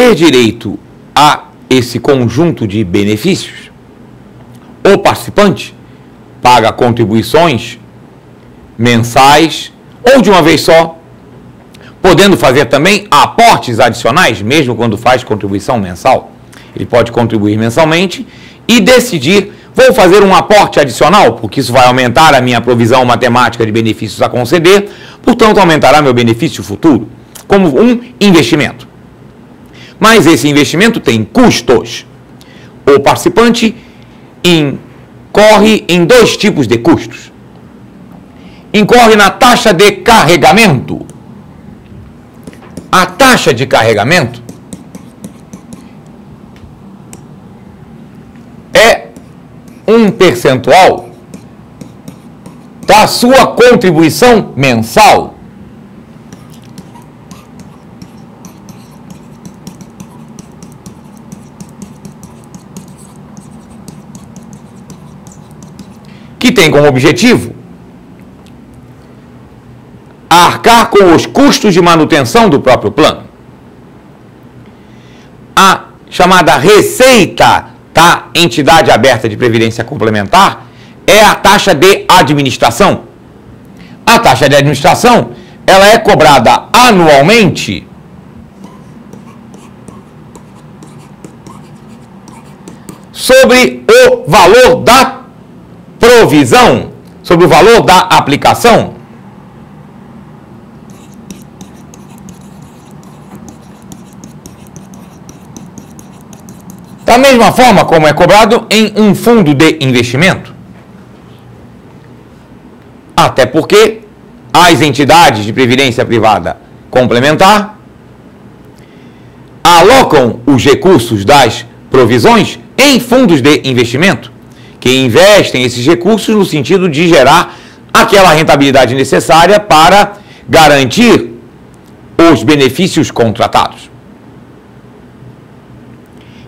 ter direito a esse conjunto de benefícios, o participante paga contribuições mensais ou de uma vez só, podendo fazer também aportes adicionais, mesmo quando faz contribuição mensal. Ele pode contribuir mensalmente e decidir, vou fazer um aporte adicional, porque isso vai aumentar a minha provisão matemática de benefícios a conceder, portanto aumentará meu benefício futuro, como um investimento. Mas esse investimento tem custos. O participante incorre em dois tipos de custos. Incorre na taxa de carregamento. A taxa de carregamento é um percentual da sua contribuição mensal. Que tem como objetivo arcar com os custos de manutenção do próprio plano. A chamada receita da entidade aberta de previdência complementar é a taxa de administração. A taxa de administração, ela é cobrada anualmente sobre o valor da provisão, sobre o valor da aplicação. Da mesma forma como é cobrado em um fundo de investimento. Até porque as entidades de previdência privada complementar alocam os recursos das provisões em fundos de investimento, que investem esses recursos no sentido de gerar aquela rentabilidade necessária para garantir os benefícios contratados.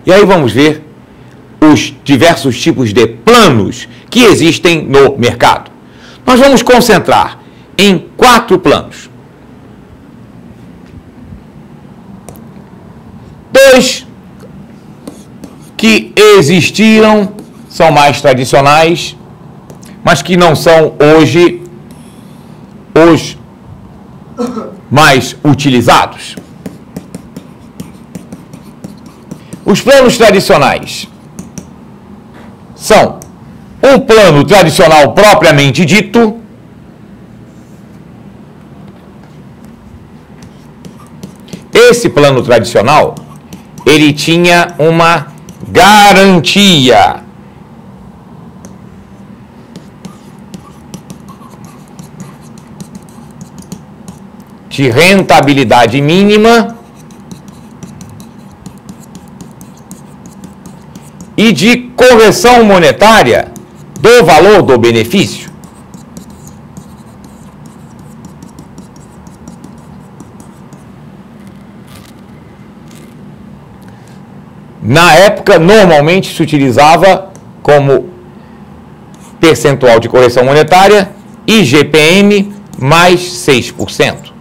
E aí vamos ver os diversos tipos de planos que existem no mercado. Nós vamos concentrar em 4 planos. 2 que existiram, são mais tradicionais, mas que não são hoje os mais utilizados. Os planos tradicionais são um plano tradicional propriamente dito, esse plano tradicional, ele tinha uma garantia de rentabilidade mínima e de correção monetária do valor do benefício. Na época, normalmente se utilizava como percentual de correção monetária IGPM mais 6%.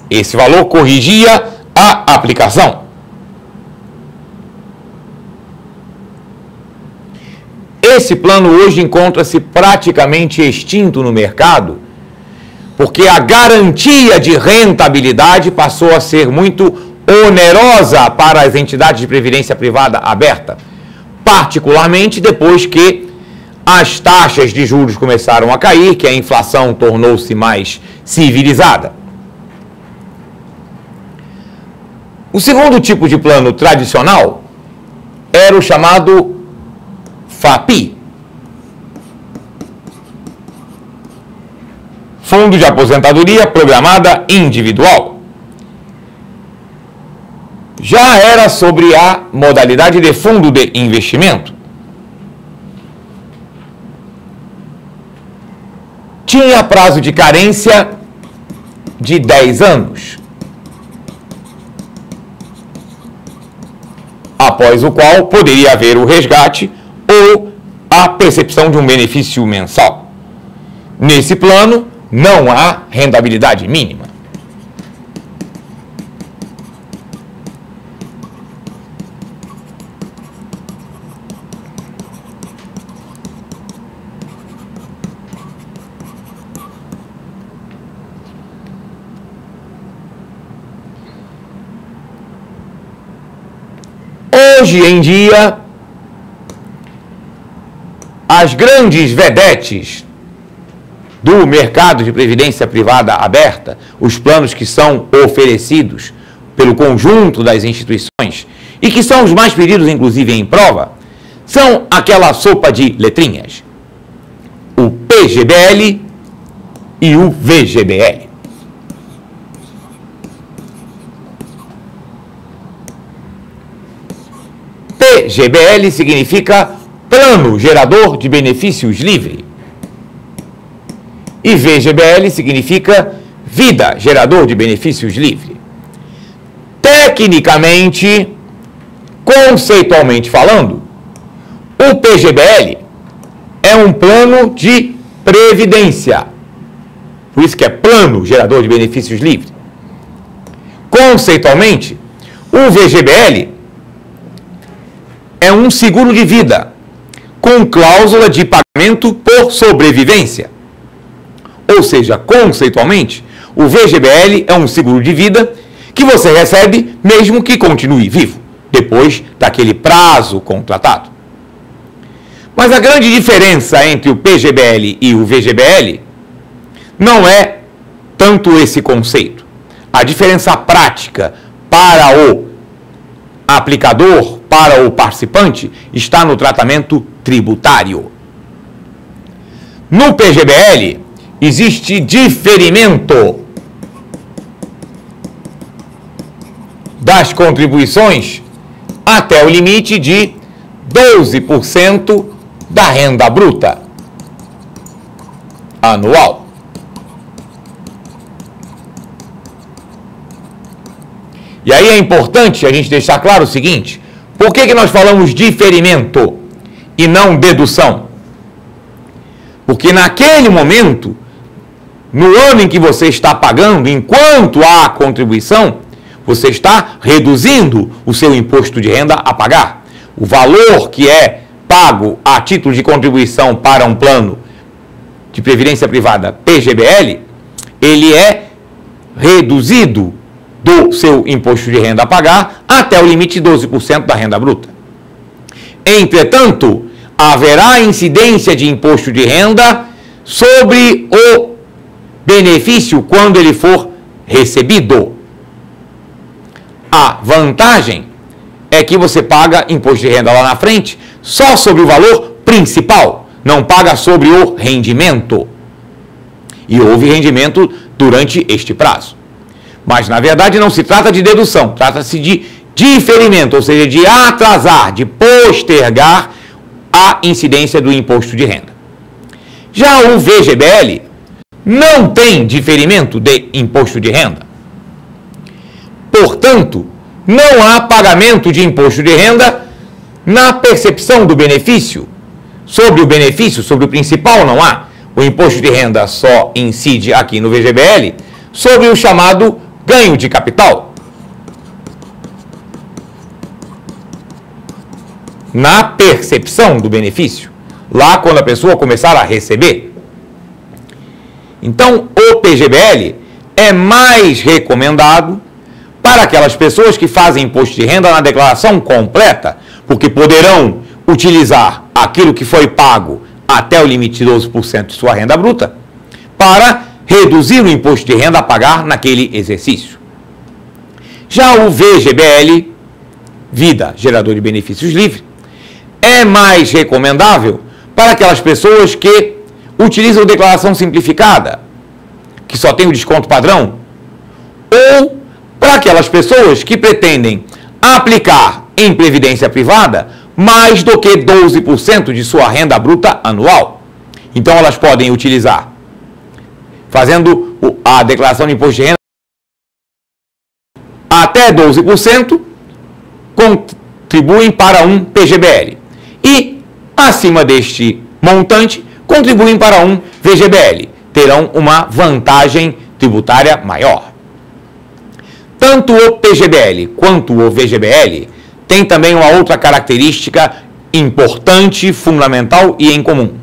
Esse valor corrigia a aplicação. Esse plano hoje encontra-se praticamente extinto no mercado, porque a garantia de rentabilidade passou a ser muito onerosa para as entidades de previdência privada aberta, particularmente depois que as taxas de juros começaram a cair, que a inflação tornou-se mais civilizada. O segundo tipo de plano tradicional era o chamado FAPI, Fundo de Aposentadoria Programada Individual. Já era sobre a modalidade de fundo de investimento. Tinha prazo de carência de 10 anos, após o qual poderia haver o resgate ou a percepção de um benefício mensal. Nesse plano, não há rentabilidade mínima. Hoje em dia, as grandes vedetes do mercado de previdência privada aberta, os planos que são oferecidos pelo conjunto das instituições e que são os mais pedidos, inclusive, em prova, são aquela sopa de letrinhas, o PGBL e o VGBL. PGBL significa Plano Gerador de Benefícios Livre. E VGBL significa Vida Gerador de Benefícios Livre. Tecnicamente, conceitualmente falando, o PGBL é um plano de previdência. Por isso que é Plano Gerador de Benefícios Livre. Conceitualmente, o VGBL é um seguro de vida com cláusula de pagamento por sobrevivência. Ou seja, conceitualmente, o VGBL é um seguro de vida que você recebe mesmo que continue vivo, depois daquele prazo contratado. Mas a grande diferença entre o PGBL e o VGBL não é tanto esse conceito. A diferença prática para o aplicador, para o participante, está no tratamento tributário. No PGBL, existe diferimento das contribuições até o limite de 12% da renda bruta anual. E aí é importante a gente deixar claro o seguinte: por que nós falamos diferimento e não dedução? Porque naquele momento, no ano em que você está pagando, enquanto há contribuição, você está reduzindo o seu imposto de renda a pagar. O valor que é pago a título de contribuição para um plano de previdência privada PGBL, ele é reduzido do seu imposto de renda a pagar até o limite de 12% da renda bruta. Entretanto, haverá incidência de imposto de renda sobre o benefício quando ele for recebido. A vantagem é que você paga imposto de renda lá na frente só sobre o valor principal, não paga sobre o rendimento. E houve rendimento durante este prazo. Mas, na verdade, não se trata de dedução, trata-se de diferimento, ou seja, de atrasar, de postergar a incidência do imposto de renda. Já o VGBL não tem diferimento de imposto de renda. Portanto, não há pagamento de imposto de renda na percepção do benefício. Sobre o benefício, sobre o principal, não há. O imposto de renda só incide aqui no VGBL sobre o chamado ganho de capital. Na percepção do benefício, lá quando a pessoa começar a receber. Então, o PGBL é mais recomendado para aquelas pessoas que fazem imposto de renda na declaração completa, porque poderão utilizar aquilo que foi pago até o limite de 12% de sua renda bruta para reduzir o imposto de renda a pagar naquele exercício. Já o VGBL, Vida Gerador de Benefícios Livre, é mais recomendável para aquelas pessoas que utilizam declaração simplificada, que só tem o desconto padrão, ou para aquelas pessoas que pretendem aplicar em previdência privada mais do que 12% de sua renda bruta anual. Então elas podem utilizar, fazendo a declaração de imposto de renda até 12%, contribuem para um PGBL. E, acima deste montante, contribuem para um VGBL. Terão uma vantagem tributária maior. Tanto o PGBL quanto o VGBL têm também uma outra característica importante, fundamental e em comum.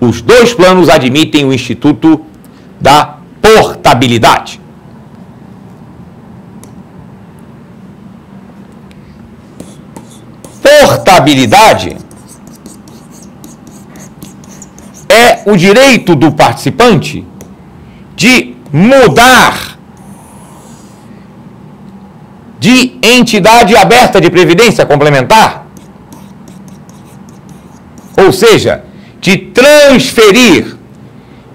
Os dois planos admitem o instituto da portabilidade. portabilidade é o direito do participante de mudar de entidade aberta de previdência complementar, ou seja, de transferir,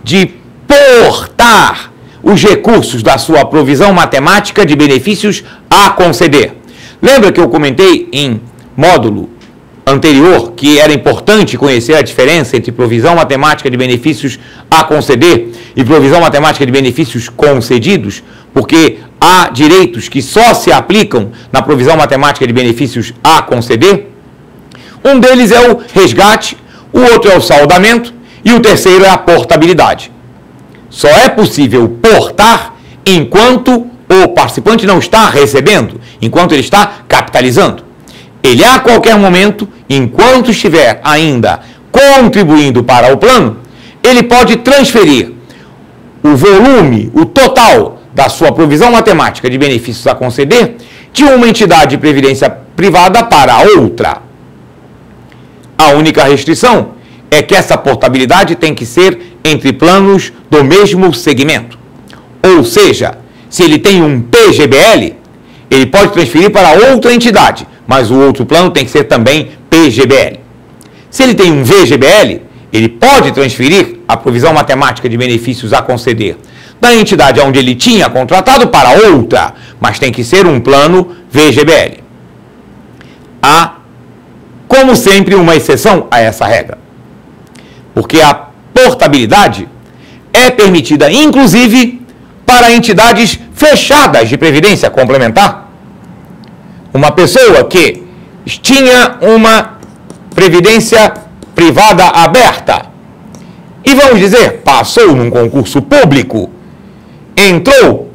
de portar os recursos da sua provisão matemática de benefícios a conceder. Lembra que eu comentei em módulo anterior que era importante conhecer a diferença entre provisão matemática de benefícios a conceder e provisão matemática de benefícios concedidos? Porque há direitos que só se aplicam na provisão matemática de benefícios a conceder. Um deles é o resgate, o outro é o saldamento e o terceiro é a portabilidade. Só é possível portar enquanto o participante não está recebendo, enquanto ele está capitalizando. Ele, a qualquer momento, enquanto estiver ainda contribuindo para o plano, ele pode transferir o volume, o total da sua provisão matemática de benefícios a conceder de uma entidade de previdência privada para outra. A única restrição é que essa portabilidade tem que ser entre planos do mesmo segmento. Ou seja, se ele tem um PGBL, ele pode transferir para outra entidade, mas o outro plano tem que ser também PGBL. Se ele tem um VGBL, ele pode transferir a provisão matemática de benefícios a conceder da entidade onde ele tinha contratado para outra, mas tem que ser um plano VGBL. Há, como sempre, uma exceção a essa regra, porque a portabilidade é permitida, inclusive, para entidades fechadas de previdência complementar. Uma pessoa que tinha uma previdência privada aberta e, vamos dizer, passou num concurso público, entrou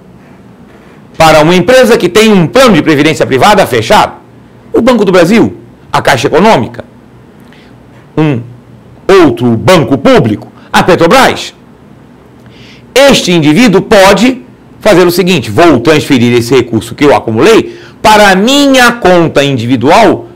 para uma empresa que tem um plano de previdência privada fechado, o Banco do Brasil, a Caixa Econômica, um outro banco público, a Petrobras. Este indivíduo pode fazer o seguinte: vou transferir esse recurso que eu acumulei para a minha conta individual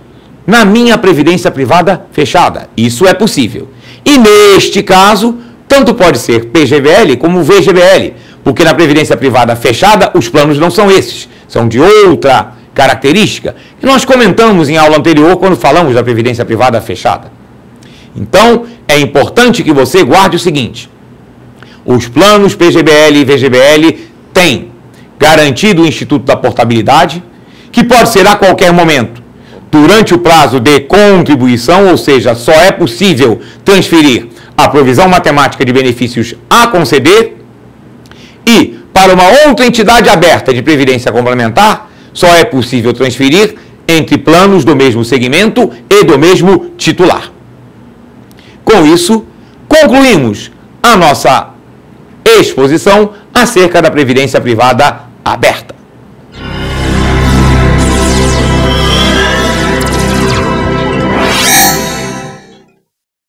na minha previdência privada fechada. Isso é possível. E neste caso, tanto pode ser PGBL como VGBL, porque na previdência privada fechada os planos não são esses, são de outra característica, que nós comentamos em aula anterior quando falamos da previdência privada fechada. Então, é importante que você guarde o seguinte: os planos PGBL e VGBL têm garantido o Instituto da Portabilidade, que pode ser a qualquer momento, durante o prazo de contribuição, ou seja, só é possível transferir a provisão matemática de benefícios a conceder, e para uma outra entidade aberta de previdência complementar, só é possível transferir entre planos do mesmo segmento e do mesmo titular. Com isso, concluímos a nossa exposição acerca da previdência privada aberta.